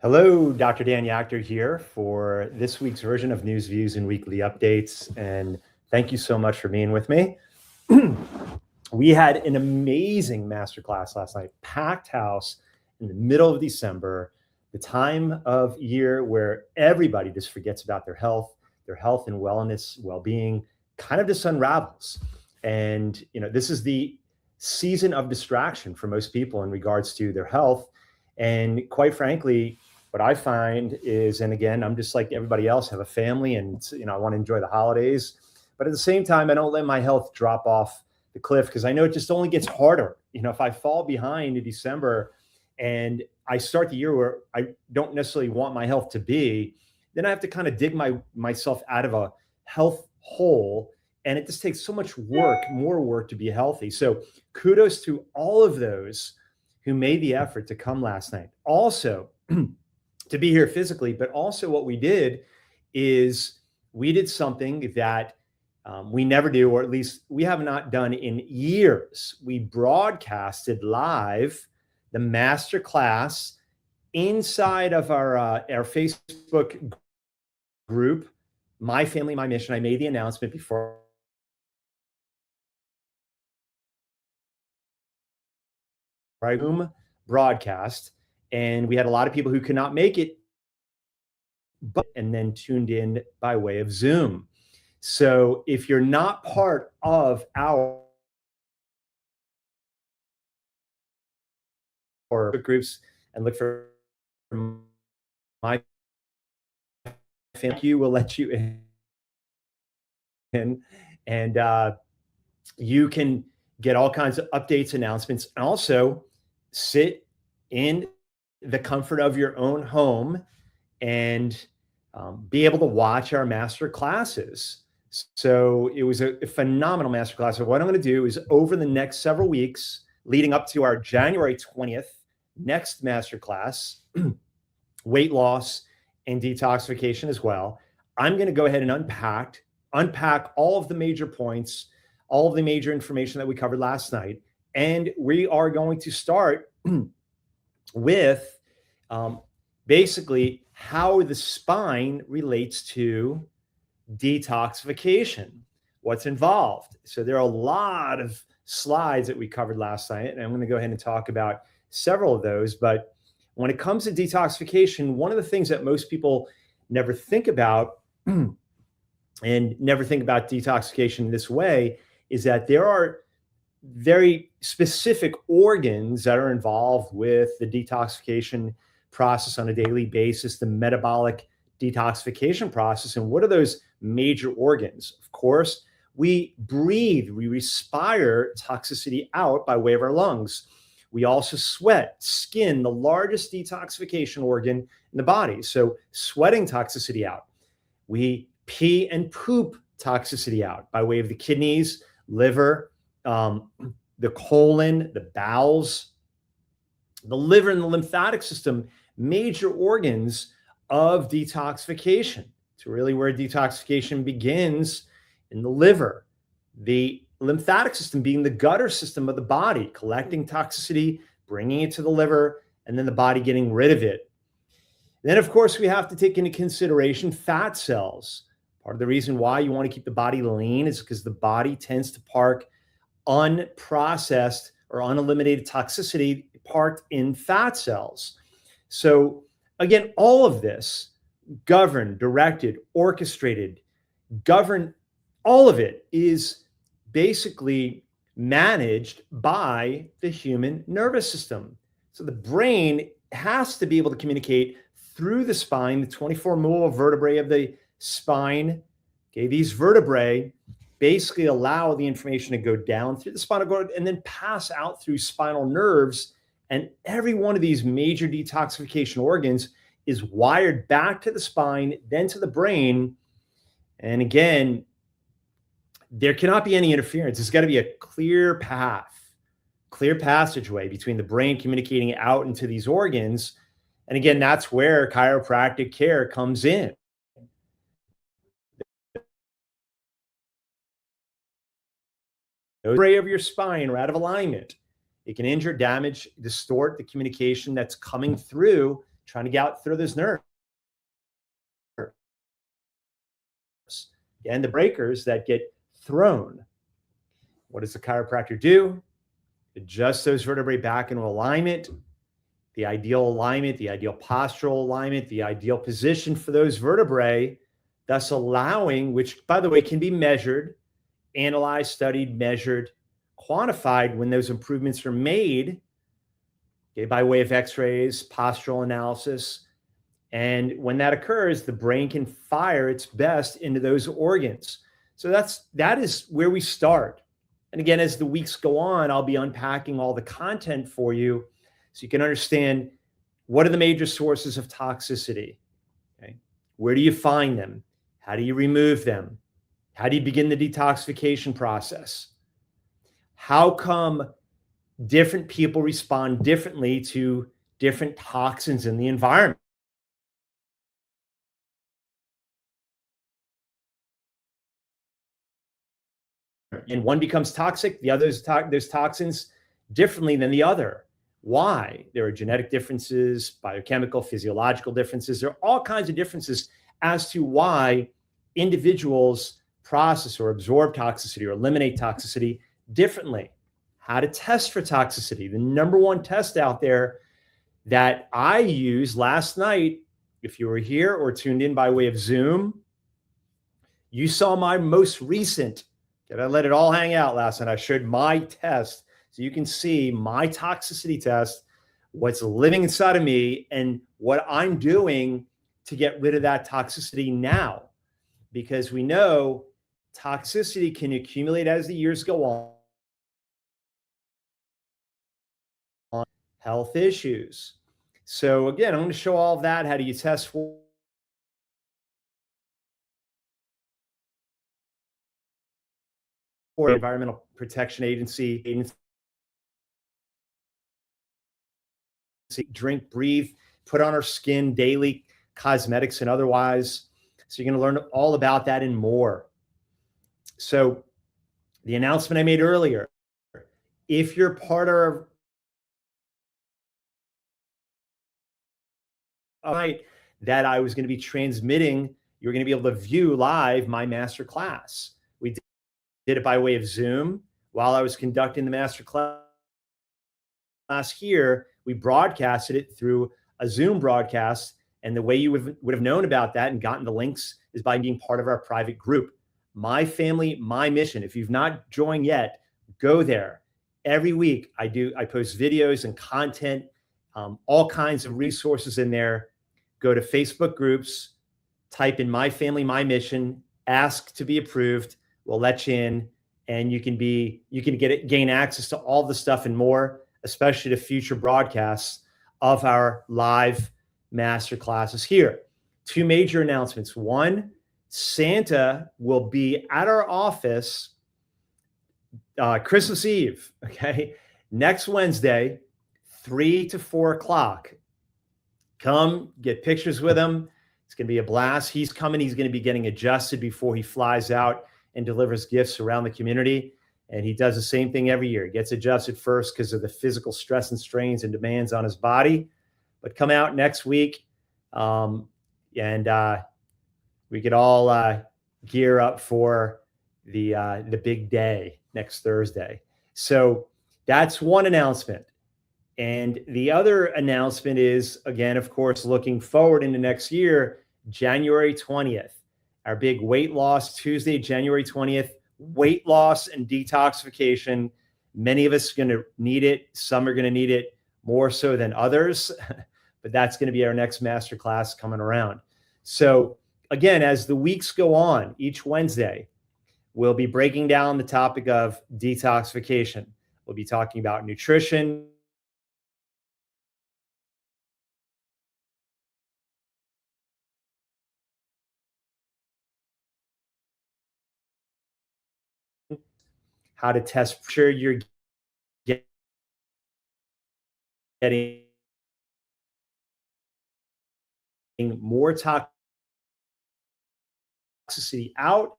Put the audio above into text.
Hello, Dr. Dan Yachter here for this week's version of News, Views, and Weekly Updates. And thank you so much for being with me. We had an amazing masterclass last night, packed house in the middle of December, the time of year where everybody just forgets about their health and wellness, well-being, kind of just unravels. And, this is the season of distraction for most people in regards to their health. And quite frankly, what I find is, and again, I'm just like everybody else, have a family and, I want to enjoy the holidays. But at the same time, I don't let my health drop off the cliff because I know it just only gets harder. If I fall behind in December and I start the year where I don't necessarily want my health to be, then I have to kind of dig myself out of a health hole. And it just takes so much work, more work to be healthy. So kudos to all of those who made the effort to come last night. Also, to be here physically, but also what we did is we did something that we never do, or at least we have not done in years. We broadcasted live the master class inside of our Facebook group, My Family, My Mission. I made the announcement before Zoom broadcast, and we had a lot of people who could not make it, and then tuned in by way of Zoom. So if you're not part of our groups and look for My Family, we'll let you in, and you can get all kinds of updates, announcements, and also sit in the comfort of your own home and be able to watch our master classes. So it was a phenomenal master class. So what I'm going to do is over the next several weeks, leading up to our January 20th next master class, weight loss and detoxification as well, I'm going to go ahead and unpack all of the major points, all of the major information that we covered last night. And we are going to start with basically how the spine relates to detoxification, what's involved. So there are a lot of slides that we covered last night, and I'm going to go ahead and talk about several of those. But when it comes to detoxification, one of the things that most people never think about and never think about detoxification this way is that there are very specific organs that are involved with the detoxification process on a daily basis, the metabolic detoxification process. And what are those major organs? Of course, we breathe, we respire toxicity out by way of our lungs. We also sweat, skin, the largest detoxification organ in the body. So sweating toxicity out. We pee and poop toxicity out by way of the kidneys, liver, the colon, the bowels, the liver, and the lymphatic system, major organs of detoxification. It's really where detoxification begins in the liver. The lymphatic system being the gutter system of the body, collecting toxicity, bringing it to the liver, and then the body getting rid of it. And then, of course, we have to take into consideration fat cells. Part of the reason why you want to keep the body lean is because the body tends to park unprocessed or uneliminated toxicity parked in fat cells. So again, all of this governed, directed, orchestrated, governed, all of it is basically managed by the human nervous system. So the brain has to be able to communicate through the spine, the 24 molar vertebrae of the spine. Okay, these vertebrae basically allow the information to go down through the spinal cord and then pass out through spinal nerves. And every one of these major detoxification organs is wired back to the spine, then to the brain. And again, there cannot be any interference. There's got to be a clear path, clear passageway between the brain communicating out into these organs. And again, that's where chiropractic care comes in. Vertebrae of your spine are out of alignment. It can injure, damage, distort the communication that's coming through trying to get out through those nerves. And the breakers that get thrown. What does the chiropractor do? Adjust those vertebrae back into alignment, the ideal postural alignment, the ideal position for those vertebrae, thus allowing, which by the way can be measured, analyzed, studied, measured, quantified when those improvements are made, okay, by way of x-rays, postural analysis. And when that occurs, the brain can fire its best into those organs. So that is where we start. And again, as the weeks go on, I'll be unpacking all the content for you so you can understand what are the major sources of toxicity. Okay? Where do you find them? How do you remove them? How do you begin the detoxification process? How come different people respond differently to different toxins in the environment? And one becomes toxic, the other there's toxins differently than the other. Why? There are genetic differences, biochemical, physiological differences. There are all kinds of differences as to why individuals process or absorb toxicity or eliminate toxicity differently. How to test for toxicity. The number one test out there that I used last night, if you were here or tuned in by way of Zoom, you saw my most recent. Did I let it all hang out last night? I showed my test so you can see my toxicity test, what's living inside of me, and what I'm doing to get rid of that toxicity now. Because we know toxicity can accumulate as the years go on. Health issues. So again, I'm going to show all of that. How do you test for the Environmental Protection Agency, drink, breathe, put on our skin daily, cosmetics and otherwise. So you're going to learn all about that and more. So the announcement I made earlier, if you're part of that I was going to be transmitting, you're going to be able to view live my master class. We did it by way of Zoom while I was conducting the master class here. We broadcasted it through a Zoom broadcast. And the way you would have known about that and gotten the links is by being part of our private group, My Family, My Mission. If you've not joined yet, go there. Every week I post videos and content, all kinds of resources in there. Go to Facebook groups, type in My Family, My Mission, ask to be approved. We'll let you in, and you can gain access to all the stuff and more, especially to future broadcasts of our live master classes here. Two major announcements. One, Santa will be at our office Christmas Eve, okay? Next Wednesday, 3 to 4 o'clock. Come get pictures with him. It's going to be a blast. He's coming. He's going to be getting adjusted before he flies out and delivers gifts around the community. And he does the same thing every year. He gets adjusted first because of the physical stress and strains and demands on his body. But come out next week, and we could all gear up for the big day next Thursday. So that's one announcement. And the other announcement is, again, of course, looking forward into next year, January 20th, our big weight loss Tuesday, January 20th, weight loss and detoxification. Many of us are going to need it. Some are going to need it more so than others, but that's going to be our next masterclass coming around. So again, as the weeks go on, each Wednesday, we'll be breaking down the topic of detoxification. We'll be talking about nutrition, how to test for sure you're getting more toxicity out